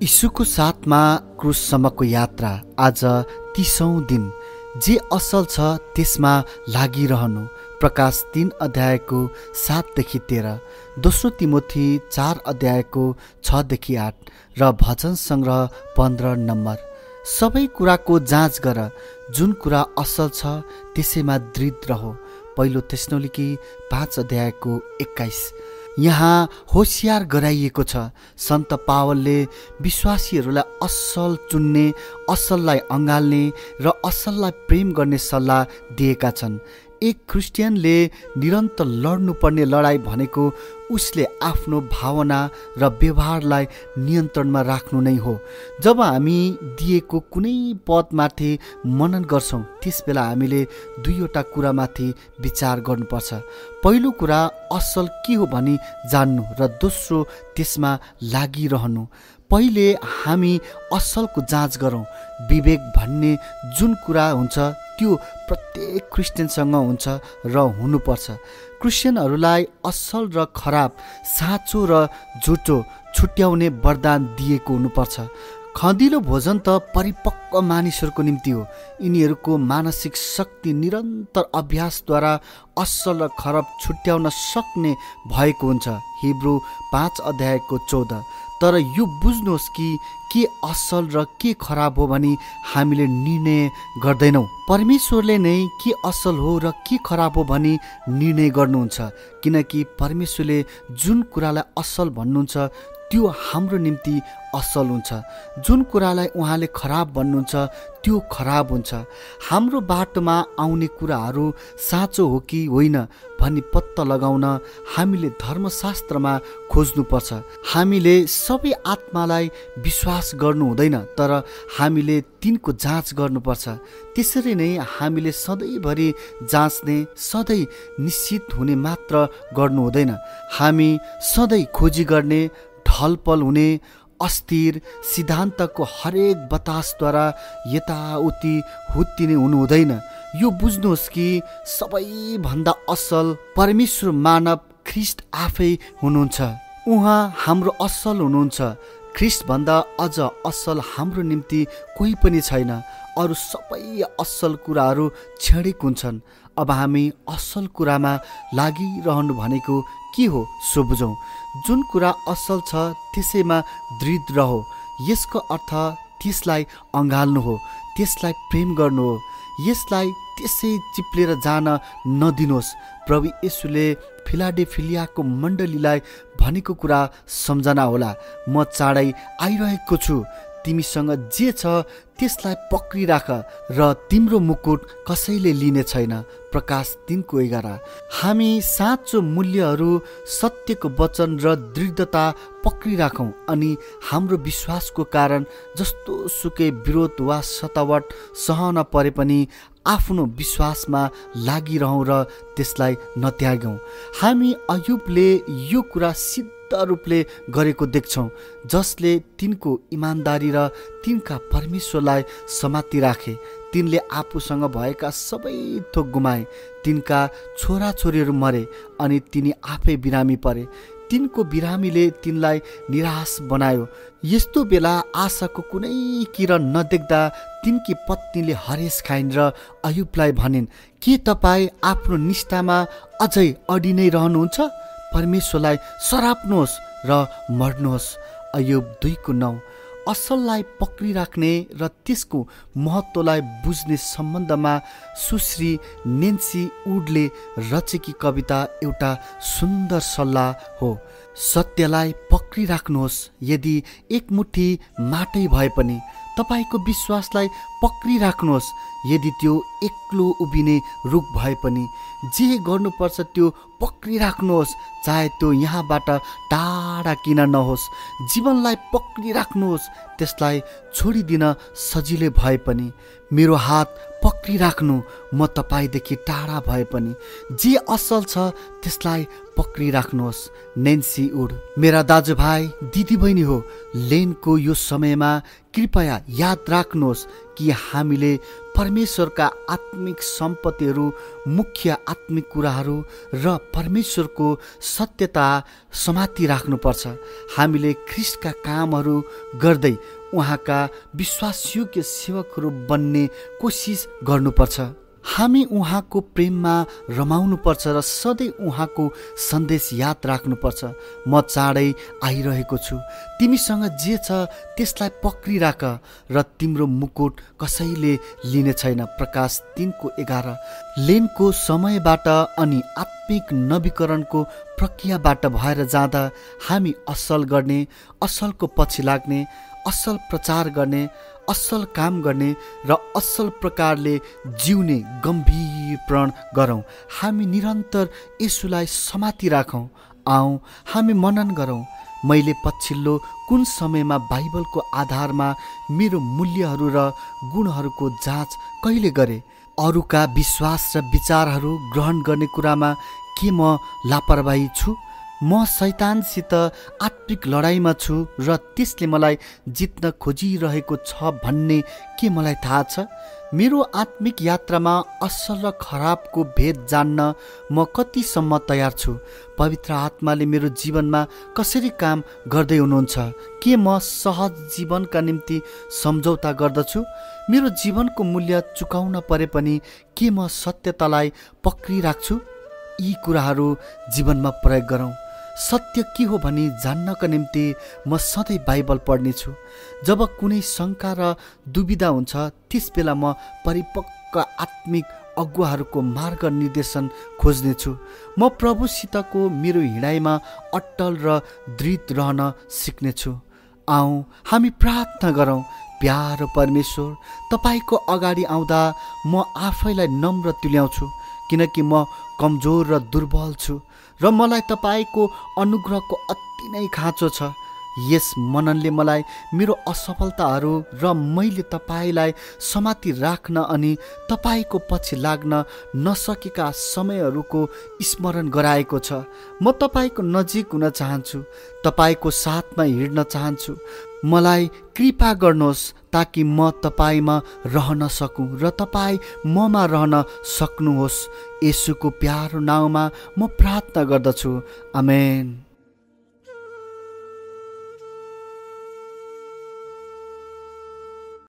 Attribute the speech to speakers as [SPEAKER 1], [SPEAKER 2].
[SPEAKER 1] यीशुको साथमा क्रुससम्मको यात्रा आज 30औं दिन। जे असल छ त्यसमा लागिरहनु। प्रकाश 3 अध्यायको 7 देखि 13, दोस्रो तिमोथी 4 अध्यायको 6 देखि 8 र भजन सङ्ग्रह 15 नम्बर। सबै कुराको जाँच गर, जुन कुरा असल छ त्यसैमा दृढ रहो। पहिलो तेस्सलोनिकी 5 अध्यायको 21। यहाँ होसियार गराइएको छ। सन्त पावलले विश्वासीहरूलाई असल चुन्ने, असललाई अँगाल्ने र असललाई प्रेम गर्ने सल्लाह दिएका छन्। एक क्रिस्चियनले निरन्तर लड्नुपर्ने लडाइँ भनेको उसले आफ्नो भावना र व्यवहारलाई नियन्त्रणमा राख्नु नै हो। जब हामी दिएको कुनै पदमाथि मनन गर्छौँ त्यसबेला हामीले दुईवटा कुरामाथि विचार गर्नुपर्छ। पहिलो कुरा असल के हो भनी जान्नु र दोस्रो त्यसमा लागिरहनु। पहिले हामी असलको जाँच गरौँ। विवेक भन्ने जुन कुरा हुन्छ त्यो प्रत्येक क्रिस्चियनसँग हुन्छ र हुनुपर्छ। क्रिस्चियनहरूलाई असल र खराब, साँचो र झुटो छुट्याउने वरदान दिएको हुनुपर्छ। खँदिलो भोजन त परिपक्व मानिसहरूको निम्ति हो। यिनीहरूको मानसिक शक्ति निरन्तर अभ्यासद्वारा असल र खराब छुट्याउन सक्ने भएको हुन्छ। हिब्रू 5 अध्यायको 14। तर यो बुझ्नुहोस् कि के असल र के खराब हो भनी हामीले निर्णय गर्दैनौँ। परमेश्वरले नै के असल हो र के खराब हो भनी निर्णय गर्नुहुन्छ। किनकि परमेश्वरले जुन कुरालाई असल भन्नुहुन्छ त्यो हाम्रो निम्ति असल हुन्छ। जुन कुरालाई उहाँले खराब भन्नुहुन्छ त्यो खराब हुन्छ। हाम्रो बाटोमा आउने कुराहरू साँचो हो कि होइन भन्ने पत्ता लगाउन हामीले धर्मशास्त्रमा खोज्नुपर्छ। हामीले सबै आत्मालाई विश्वास गर्नु हुँदैन, तर हामीले तिनको जाँच गर्नुपर्छ। त्यसरी नै हामीले सधैँभरि जाँच्ने, सधैँ निश्चित हुने मात्र गर्नु हुँदैन। हामी सधैँ खोजी गर्ने, ढलपल हुने, अस्थिर, सिद्धान्तको हरेक बतासद्वारा यताउति हुत्तिने हुनु हुँदैन। यो बुझ्नुहोस् कि सबैभन्दा असल परमेश्वर मानव ख्रिस्ट आफै हुनुहुन्छ। उहाँ हाम्रो असल हुनुहुन्छ। ख्रिस्टभन्दा अझ असल हाम्रो निम्ति कोही पनि छैन। अरू सबै असल कुराहरू क्षणिक हुन्छन्। अब हामी असल कुरामा लागिरहनु भनेको के हो सो बुझौँ। जुन कुरा असल छ त्यसैमा दृढ रहो। यसको अर्थ त्यसलाई अँगाल्नु हो, त्यसलाई प्रेम गर्नु हो। यसलाई त्यसै चिप्लेर जान नदिनुहोस्। प्रभु येशूले फिलाडेल्फियाको मण्डलीलाई भनेको कुरा सम्झना होला। म चाँडै आइरहेको छु। तिमीसँग जे छ त्यसलाई पक्रिराख र तिम्रो मुकुट कसैले लिने छैन। प्रकाश 3:11। हामी साँचो मूल्यहरू, सत्यको वचन र दृढता पक्रिराखौँ अनि हाम्रो विश्वासको कारण जस्तो सुकै विरोध वा सतावट सहन परे पनि आफ्नो विश्वासमा लागिरहौँ र त्यसलाई नत्यागौँ। हामी अयुबले यो कुरा सिद्ध रूपले गरेको देख्छौँ, जसले तिनको इमान्दारी र तिनका परमेश्वरलाई समाति राखे। तिनले आफूसँग भएका सबै थोक गुमाए। तिनका छोराछोरीहरू मरे अनि तिनी आफै बिरामी परे। तिनको बिरामीले तिनलाई निराश बनायो। यस्तो बेला आशाको कुनै किरण नदेख्दा तिनकी पत्नीले हरेस खाइन् र अयुबलाई भनिन्, के तपाईँ आफ्नो निष्ठामा अझै अडि नै रहनुहुन्छ? परमेश्वरलाई सराप्नुहोस् र मर्नुहोस्। अयुब 2:9। असललाई पक्रिराख्ने र त्यसको महत्त्वलाई बुझ्ने सम्बन्धमा सुश्री नेन्सी वुडले रचेकी कविता एउटा सुन्दर सल्लाह हो। सत्यलाई पक्रिराख्नुहोस्। यदि एक मुठी माटै भए पनि तपाईँको विश्वासलाई पक्रिराख्नुहोस्। यदि त्यो एक्लो उभिने रुख भए पनि जे गर्नुपर्छ त्यो पक्रिराख्नुहोस्, चाहे त्यो यहाँबाट टाढा किन नहोस्। जीवनलाई पक्रिराख्नुहोस्, त्यसलाई छोडिदिन सजिलै भए पनि। मेरो हात पक्रिराख्नु, म तपाईँदेखि टाढा भए पनि। जे असल छ त्यसलाई पक्रिराख्नुहोस्। Nancy would. मेरा दाजुभाइ दिदीबहिनी हो, लेनको यो समयमा कृपया याद राख्नुहोस् कि हामीले परमेश्वरका आत्मिक सम्पत्तिहरू, मुख्य आत्मिक कुराहरू र परमेश्वरको सत्यता समाति राख्नुपर्छ। हामीले ख्रीष्टका कामहरू गर्दै उहाँका विश्वासयोग्य सेवकहरू बन्ने कोसिस गर्नुपर्छ। हामी उहाँको प्रेममा रमाउनुपर्छ र सधैँ उहाँको सन्देश याद राख्नुपर्छ। म चाँडै आइरहेको छु, तिमीसँग जे छ त्यसलाई पक्रिराख र तिम्रो मुकुट कसैले लिने छैन। प्रकाश 3:11। लेनको समयबाट अनि आत्मिक नवीकरणको प्रक्रियाबाट भएर जाँदा हामी असल गर्ने, असलको पछि लाग्ने, असल प्रचार गर्ने, असल काम गर्ने र असल प्रकारले जिउने गम्भीर प्रण गरौँ। हामी निरन्तर यसुलाई समाति राखौँ। आऊ हामी मनन गरौँ, मैले पछिल्लो कुन समयमा बाइबलको आधारमा मेरो मूल्यहरू र गुणहरूको जाँच कहिले गरे? अरूका विश्वास र विचारहरू ग्रहण गर्ने कुरामा के म लापरवाही छु? म शैतानसित आत्मिक लडाइँमा छु र त्यसले मलाई जित्न खोजिरहेको छ भन्ने के मलाई थाहा छ? मेरो आत्मिक यात्रामा असल र खराबको भेद जान्न म कतिसम्म तयार छु? पवित्र आत्माले मेरो जीवनमा कसरी काम गर्दै हुनुहुन्छ? के म सहज जीवनका निम्ति सम्झौता गर्दछु? मेरो जीवनको मूल्य चुकाउन परे पनि के म सत्यतालाई पक्रिराख्छु? यी कुराहरू जीवनमा प्रयोग गरौँ। सत्य के हो भनी जान्नका निम्ति म सधैँ बाइबल पढ्नेछु। जब कुनै शङ्का र दुविधा हुन्छ त्यस बेला म परिपक्व आत्मिक अगुवाहरूको मार्ग निर्देशन खोज्नेछु। म प्रभुसितको मेरो हिँडाइमा अट्टल र दृढ रहन सिक्नेछु। आऊ हामी प्रार्थना गरौँ। प्यारो परमेश्वर, तपाईँको अगाडि आउँदा म आफैलाई नम्र तुल्याउँछु, किनकि म कमजोर र दुर्बल छु र मलाई तपाईँको अनुग्रहको अति नै खाँचो छ। यस मननले मलाई मेरो असफलताहरू र मैले तपाईँलाई समाति राख्न अनि तपाईँको पछि लाग्न नसकेका समयहरूको स्मरण गराएको छ। म तपाईँको नजिक हुन चाहन्छु, तपाईँको साथमा हिँड्न चाहन्छु। मलाई कृपा गर्नुहोस् ताकि म तपाईँमा रहन सकूँ र तपाईँ ममा रहन सक्नुहोस्। येशूको प्यारो नाउँमा म प्रार्थना गर्दछु। आमेन।